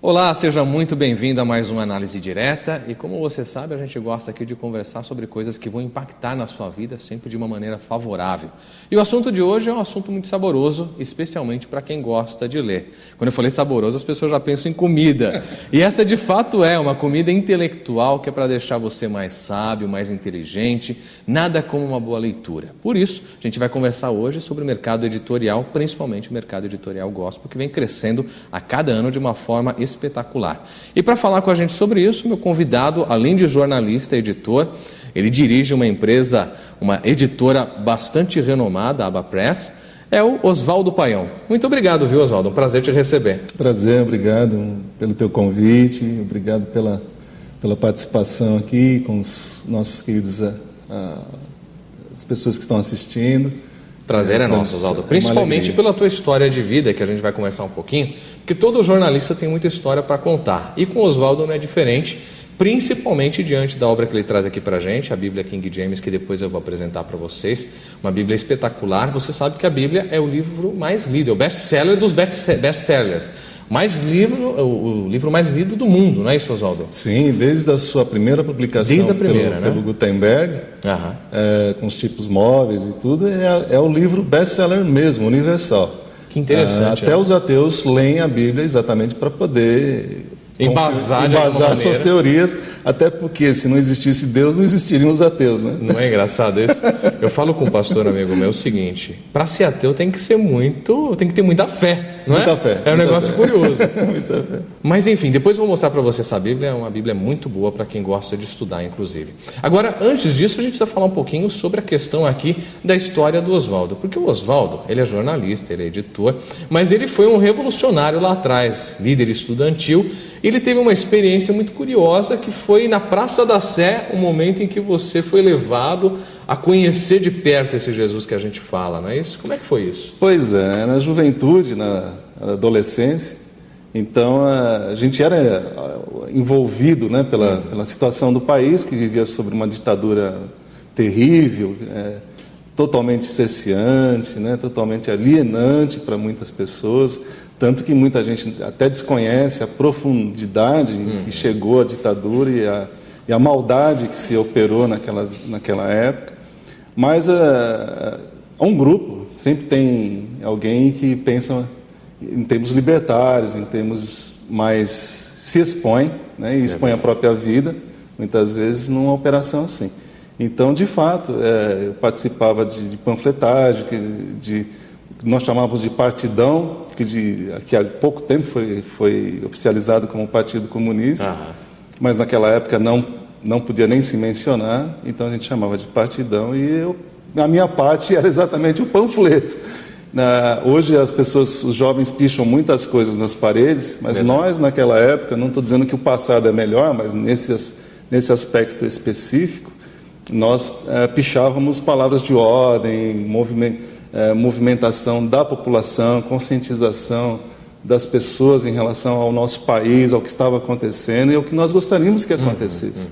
Olá, seja muito bem-vindo a mais uma Análise Direta. E como você sabe, a gente gosta aqui de conversar sobre coisas que vão impactar na sua vida, sempre de uma maneira favorável. E o assunto de hoje é um assunto muito saboroso, especialmente para quem gosta de ler. Quando eu falei saboroso, as pessoas já pensam em comida. E essa de fato é uma comida intelectual que é para deixar você mais sábio, mais inteligente, nada como uma boa leitura. Por isso, a gente vai conversar hoje sobre o mercado editorial, principalmente o mercado editorial gospel, que vem crescendo a cada ano de uma forma espetacular. E para falar com a gente sobre isso, meu convidado, além de jornalista e editor, ele dirige uma empresa, uma editora bastante renomada, a Aba Press, é o Oswaldo Paião. Muito obrigado, viu, Oswaldo? Um prazer te receber. Prazer, obrigado pelo teu convite, obrigado pela participação aqui com os nossos queridos, as pessoas que estão assistindo. Prazer é nosso, Oswaldo, principalmente pela tua história de vida, que a gente vai conversar um pouquinho, porque todo jornalista tem muita história para contar, e com o Oswaldo não é diferente, principalmente diante da obra que ele traz aqui para a gente, a Bíblia King James, que depois eu vou apresentar para vocês, uma Bíblia espetacular. Você sabe que a Bíblia é o livro mais lido, é o best-seller dos best-sellers, o livro mais lido do mundo, não é isso, Oswaldo? Sim, desde a sua primeira publicação pelo Gutenberg, com os tipos móveis e tudo, é o livro best-seller mesmo, universal. Que interessante. Até os ateus leem a Bíblia exatamente para poder embasar suas teorias, até porque se não existisse Deus, não existiriam os ateus, né? Não é engraçado isso? Eu falo com um pastor amigo meu o seguinte: para ser ateu tem que ter muita fé, não é? Muita fé. É um negócio curioso. Muita fé. Mas enfim, depois eu vou mostrar para você essa Bíblia, é uma Bíblia muito boa para quem gosta de estudar, inclusive. Agora, antes disso, a gente precisa falar um pouquinho sobre a questão aqui da história do Oswaldo, porque o Oswaldo, ele é jornalista, ele é editor, mas ele foi um revolucionário lá atrás, líder estudantil. Ele teve uma experiência muito curiosa, que foi na Praça da Sé, o momento em que você foi levado a conhecer de perto esse Jesus que a gente fala, não é isso? Como é que foi isso? Pois é, na juventude, na adolescência, então a gente era envolvido, né, pela situação do país, que vivia sob uma ditadura terrível, totalmente cerceante, né, totalmente alienante para muitas pessoas, tanto que muita gente até desconhece a profundidade em que chegou a ditadura e a maldade que se operou naquela época. Mas um grupo, sempre tem alguém que pensa em termos libertários, em termos mais... se expõe, né, e expõe a própria vida, muitas vezes, numa operação assim. Então, de fato, eu participava de panfletagem, nós chamávamos de partidão, que há pouco tempo foi oficializado como Partido Comunista, mas naquela época não podia nem se mencionar, então a gente chamava de partidão, e a minha parte era exatamente o panfleto. Hoje os jovens picham muitas coisas nas paredes, mas nós naquela época, não estou dizendo que o passado é melhor, mas nesse aspecto específico, nós pichávamos palavras de ordem, movimentação da população, conscientização das pessoas em relação ao nosso país, ao que estava acontecendo e ao que nós gostaríamos que acontecesse.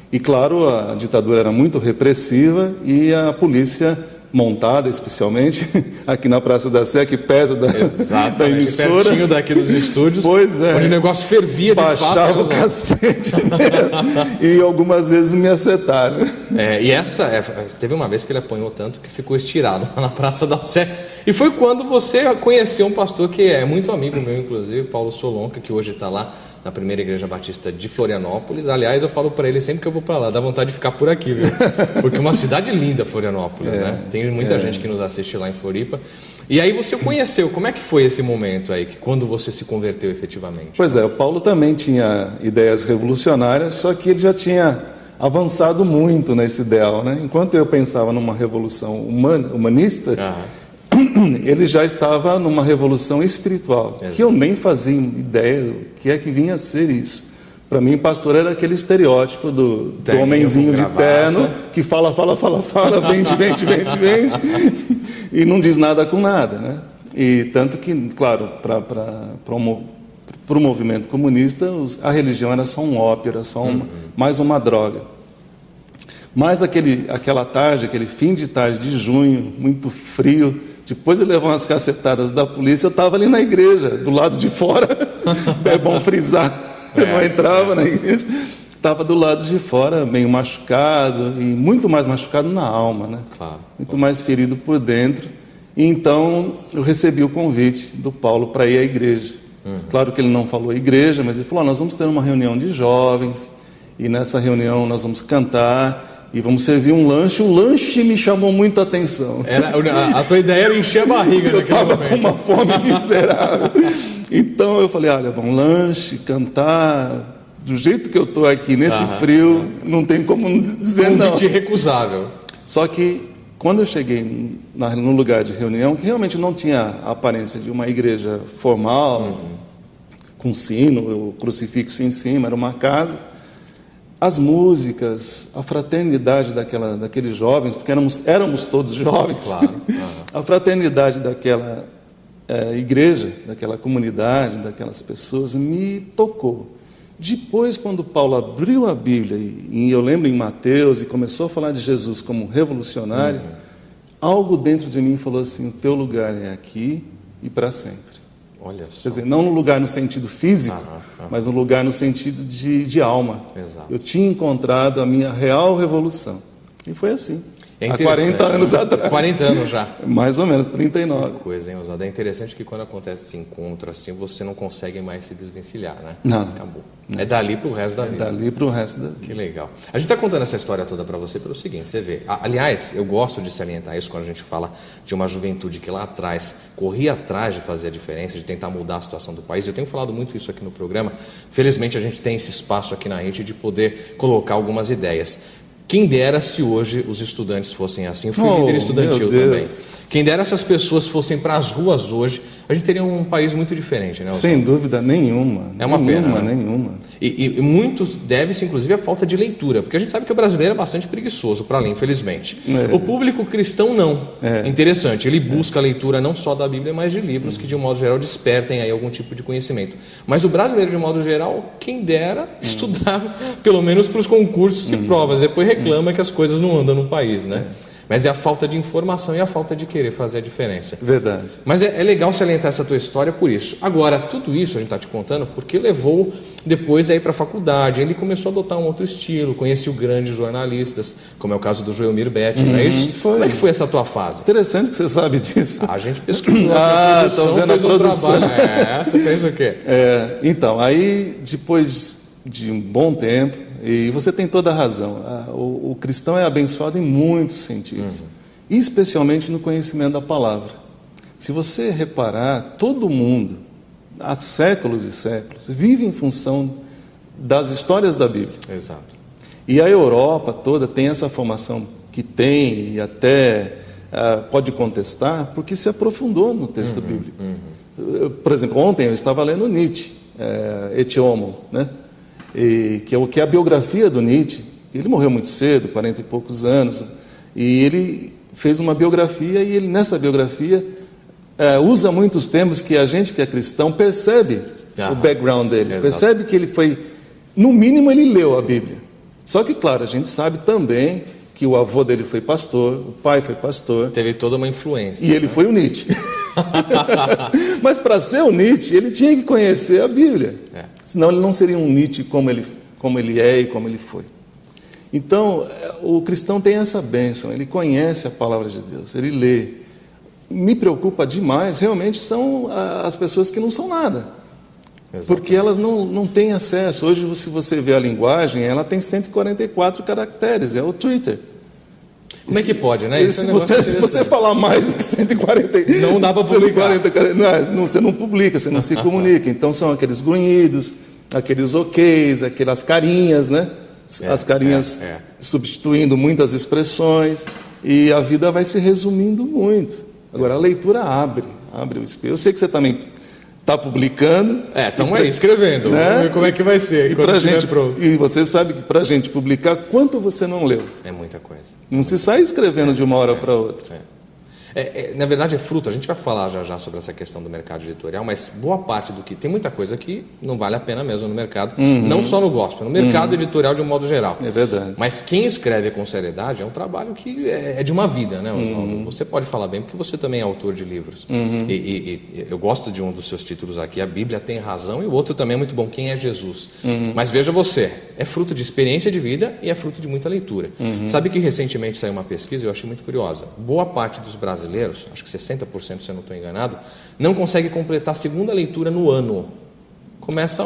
E claro, a ditadura era muito repressiva e a polícia montada, especialmente aqui na Praça da Sé, aqui perto da emissora, pertinho daqui dos estúdios, pois é, onde o negócio fervia de fato. Baixava o cacete e algumas vezes me acertaram. E teve uma vez que ele apanhou tanto que ficou estirado lá na Praça da Sé. E foi quando você conheceu um pastor que é muito amigo meu, inclusive, Paulo Solonca, que hoje está lá na Primeira Igreja Batista de Florianópolis. Aliás, eu falo para ele sempre que eu vou para lá, dá vontade de ficar por aqui, viu? Porque é uma cidade linda, Florianópolis, né? Tem muita gente que nos assiste lá em Floripa. E aí você conheceu, como é que foi esse momento aí, quando você se converteu efetivamente? Pois é, o Paulo também tinha ideias revolucionárias, só que ele já tinha avançado muito nesse ideal, né? Enquanto eu pensava numa revolução humanista, ele já estava numa revolução espiritual, que eu nem fazia ideia do que é que vinha a ser isso. Para mim, pastor era aquele estereótipo do homenzinho de terno, que fala, vende, e não diz nada com nada, né? E tanto que, claro, para o movimento comunista, a religião era só um ópio, era só mais uma droga. Mas aquela tarde, aquele fim de tarde de junho, muito frio, depois de levar umas cacetadas da polícia, eu estava ali na igreja, do lado de fora, É bom frisar. Eu não entrava na igreja. Estava do lado de fora, meio machucado, e muito mais machucado na alma, né? Claro. Muito mais ferido por dentro. E então eu recebi o convite do Paulo para ir à igreja. Claro que ele não falou igreja, mas ele falou: nós vamos ter uma reunião de jovens, e nessa reunião nós vamos cantar e vamos servir um lanche. O lanche me chamou muito a atenção. A tua ideia era encher a barriga Eu naquele estava momento. com uma fome miserável. Então eu falei: olha, bom, lanche, cantar, do jeito que eu estou aqui nesse frio, não tem como dizer não. Convite irrecusável. Só que quando eu cheguei no lugar de reunião, que realmente não tinha a aparência de uma igreja formal, com sino, o crucifixo em cima, era uma casa, as músicas, a fraternidade daqueles jovens, porque éramos todos jovens, Claro. a fraternidade daquela igreja, daquela comunidade, daquelas pessoas, me tocou. Depois, quando Paulo abriu a Bíblia, e eu lembro em Mateus, e começou a falar de Jesus como revolucionário, algo dentro de mim falou assim: o teu lugar é aqui e para sempre. Olha só. Quer dizer, não no lugar no sentido físico, mas no lugar no sentido de alma. Exato. Eu tinha encontrado a minha real revolução. E foi assim. É há 40 anos atrás. 40 anos já. Mais ou menos, 39. Que coisa, hein, Oswaldo? É interessante que quando acontece esse encontro assim, você não consegue mais se desvencilhar, né? Não. Acabou. É dali pro resto da vida. Dali para o resto da vida. Que legal. A gente está contando essa história toda para você pelo seguinte, você vê. Aliás, eu gosto de salientar isso quando a gente fala de uma juventude que lá atrás corria atrás de fazer a diferença, de tentar mudar a situação do país. Eu tenho falado muito isso aqui no programa. Felizmente a gente tem esse espaço aqui na rede de poder colocar algumas ideias. Quem dera se hoje os estudantes fossem assim. Eu fui líder estudantil também. Quem dera se as pessoas fossem para as ruas hoje, a gente teria um país muito diferente, né? Sem dúvida nenhuma. É uma pena, né? Nenhuma. E muitos deve-se, inclusive, à falta de leitura, porque a gente sabe que o brasileiro é bastante preguiçoso para ler, infelizmente. O público cristão não. Interessante, ele busca a leitura não só da Bíblia, mas de livros que, de um modo geral, despertem aí algum tipo de conhecimento. Mas o brasileiro, de um modo geral, quem dera estudava, pelo menos para os concursos e provas. Depois reclama que as coisas não andam no país, né? Mas é a falta de informação e a falta de querer fazer a diferença. Verdade. Mas é legal salientar essa tua história por isso. Agora, tudo isso a gente está te contando porque levou depois aí para a faculdade. Ele começou a adotar um outro estilo, conheceu grandes jornalistas, como é o caso do Joelmir Betti, não é isso? Como é que foi essa tua fase? Interessante que você sabe disso. A gente pesquisou, a produção tô vendo fez a produção. um trabalho. Você fez o quê? Então, aí depois de um bom tempo, e você tem toda a razão, o cristão é abençoado em muitos sentidos, especialmente no conhecimento da palavra. Se você reparar, todo mundo, há séculos e séculos, vive em função das histórias da Bíblia. Exato. E a Europa toda tem essa formação que tem, e até pode contestar, porque se aprofundou no texto bíblico. Por exemplo, ontem eu estava lendo Nietzsche, Et Homo, né? Que é a biografia do Nietzsche. Ele morreu muito cedo, 40 e poucos anos, e ele fez uma biografia, e ele nessa biografia usa muitos termos que a gente que é cristão percebe o background dele, exato. Percebe que ele foi, no mínimo ele leu a Bíblia. Só que, claro, a gente sabe também que o avô dele foi pastor, o pai foi pastor. Teve toda uma influência. E ele foi o Nietzsche. Mas para ser o Nietzsche, ele tinha que conhecer a Bíblia. Senão ele não seria um Nietzsche como ele é e como ele foi. Então, o cristão tem essa bênção, ele conhece a palavra de Deus, ele lê. Me preocupa demais, realmente, são as pessoas que não são nada. Exatamente. Porque elas não têm acesso. Hoje, se você vê a linguagem, ela tem 144 caracteres, é o Twitter. Como é que pode, né? Se você falar mais do que 140... Não dá para publicar. Você não publica, você não se comunica. Então, são aqueles grunhidos, aqueles oks, aquelas carinhas, né? As carinhas substituindo muitas expressões. E a vida vai se resumindo muito. Agora, a leitura abre o espelho. Eu sei que você também está publicando. Estamos aí, escrevendo. Né? Vamos ver como é que vai ser. E você sabe que para a gente publicar, quanto você não leu? É muita coisa. Não se sai escrevendo de uma hora para outra. Na verdade é fruto, a gente vai falar já sobre essa questão do mercado editorial, mas boa parte do que... Tem muita coisa que não vale a pena mesmo no mercado, não só no gospel, no mercado editorial de um modo geral. É verdade. Mas quem escreve com seriedade é um trabalho que é de uma vida, né, Oswaldo? Você pode falar bem, porque você também é autor de livros. E eu gosto de um dos seus títulos aqui, A Bíblia Tem Razão, e o outro também é muito bom, Quem é Jesus? Mas veja você, é fruto de experiência de vida e é fruto de muita leitura. Sabe que recentemente saiu uma pesquisa, eu achei muito curiosa. Boa parte dos brasileiros, acho que 60%, se eu não estou enganado, não consegue completar a segunda leitura no ano. Começa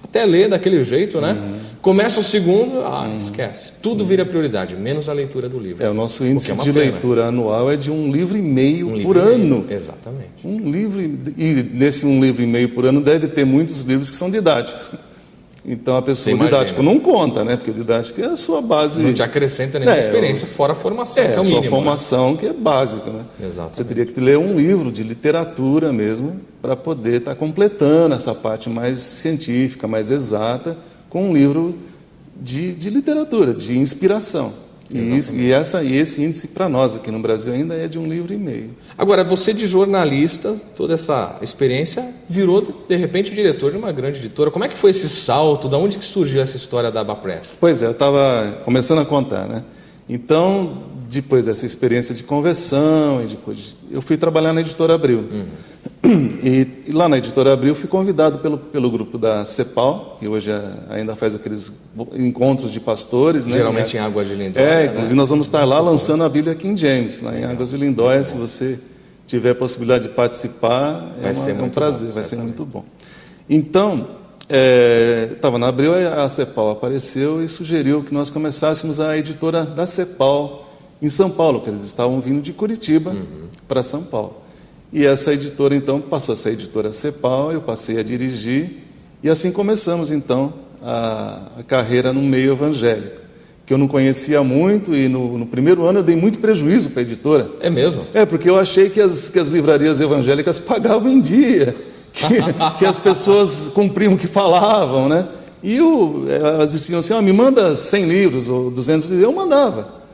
até ler daquele jeito, né? Começa o segundo, esquece. Tudo vira prioridade, menos a leitura do livro. O nosso índice de leitura anual é de 1,5 livro por ano. Exatamente. E nesse 1,5 livro por ano deve ter muitos livros que são didáticos. Então a pessoa, o didático não conta, né? Porque o didático é a sua base. Não te acrescenta nenhuma experiência, fora a formação, que é o mínimo. A sua formação, né? Que é básica, né? Exatamente. Você teria que ler um livro de literatura mesmo, para poder estar completando essa parte mais científica, mais exata, com um livro de literatura, de inspiração. E esse índice para nós aqui no Brasil ainda é de 1,5 livro. Agora, você de jornalista, toda essa experiência, virou de repente diretor de uma grande editora. Como é que foi esse salto? De onde que surgiu essa história da AbaPress? Pois é, eu estava começando a contar, né? Então, depois dessa experiência de conversão, eu fui trabalhar na Editora Abril. E lá na Editora Abril fui convidado pelo grupo da CEPAL, que hoje ainda faz aqueles encontros de pastores, né? Geralmente em Águas de Lindóia. Inclusive nós vamos estar lá lançando a Bíblia King James, lá em Águas de Lindóia. Se você tiver a possibilidade de participar, é um prazer, vai ser muito bom. Então, estava na Abril, a CEPAL apareceu e sugeriu que nós começássemos a editora da CEPAL em São Paulo, que eles estavam vindo de Curitiba para São Paulo. E essa editora, então, passou a ser a editora CEPAL, eu passei a dirigir, e assim começamos, então, a carreira no meio evangélico, que eu não conhecia muito, e no primeiro ano eu dei muito prejuízo para a editora. É mesmo? Porque eu achei que as livrarias evangélicas pagavam em dia, que as pessoas cumpriam o que falavam, né? E elas diziam assim, me manda 100 livros ou 200 livros, eu mandava.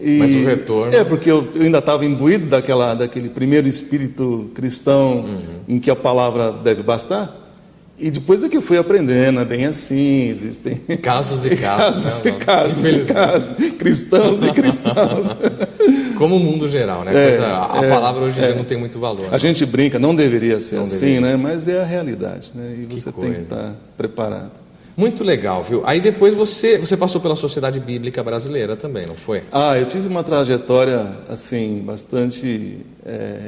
Mas o retorno... porque eu ainda estava imbuído daquele primeiro espírito cristão em que a palavra deve bastar. E depois é que eu fui aprendendo, bem assim, existem... Casos e casos. Casos. Cristãos e cristãos. Como o mundo geral, né? A palavra hoje em dia não tem muito valor. A gente brinca, não deveria ser assim, né? Mas é a realidade, né? E você tem que estar preparado. Muito legal, viu? Aí depois você passou pela Sociedade Bíblica Brasileira também, não foi? Eu tive uma trajetória, assim, bastante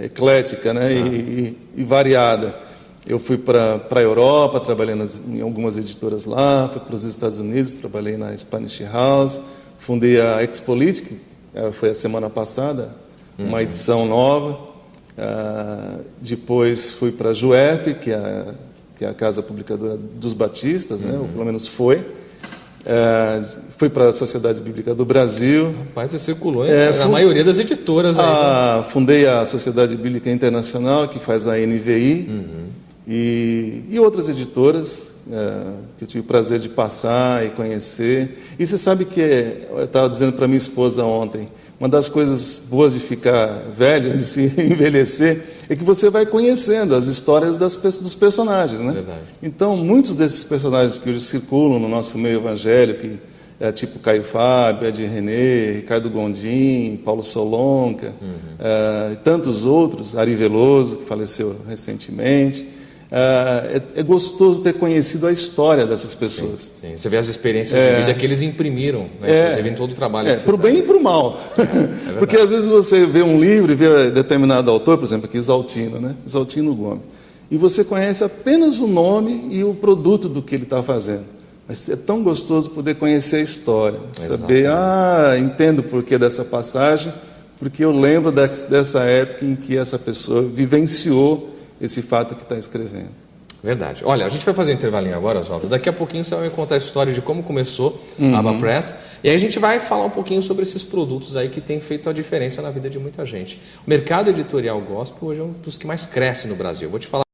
eclética, né? E variada. Eu fui para a Europa, trabalhei em algumas editoras lá, fui para os Estados Unidos, trabalhei na Spanish House, fundei a Expolitic, foi a semana passada, uma edição nova. Depois fui para a JUEP, que é a Casa Publicadora dos Batistas, né? Ou pelo menos foi. Fui para a Sociedade Bíblica do Brasil. Rapaz, você circulou na maioria das editoras aí. Fundei a Sociedade Bíblica Internacional, que faz a NVI, e outras editoras que eu tive o prazer de passar e conhecer. E você sabe que, eu estava dizendo para minha esposa ontem, uma das coisas boas de ficar velho, de se envelhecer, é que você vai conhecendo as histórias dos personagens, né? Verdade. Então, muitos desses personagens que hoje circulam no nosso meio evangélico, tipo Caio Fábio, Ed René, Ricardo Gondim, Paulo Solonca, e tantos outros, Ari Veloso, que faleceu recentemente. É gostoso ter conhecido a história dessas pessoas. Sim. Você vê as experiências de vida que eles imprimiram, né? Inclusive em todo o trabalho. Para o bem e para o mal. Porque às vezes você vê um livro e vê determinado autor, por exemplo, aqui Exaltino, né? Exaltino Gomes, e você conhece apenas o nome e o produto do que ele está fazendo. Mas é tão gostoso poder conhecer a história, saber, entendo o porquê dessa passagem, porque eu lembro dessa época em que essa pessoa vivenciou esse fato que está escrevendo. Verdade. Olha, a gente vai fazer um intervalinho agora, Oswaldo. Daqui a pouquinho você vai me contar a história de como começou a AbaPress. E aí a gente vai falar um pouquinho sobre esses produtos aí que têm feito a diferença na vida de muita gente. O mercado editorial gospel hoje é um dos que mais cresce no Brasil. Vou te falar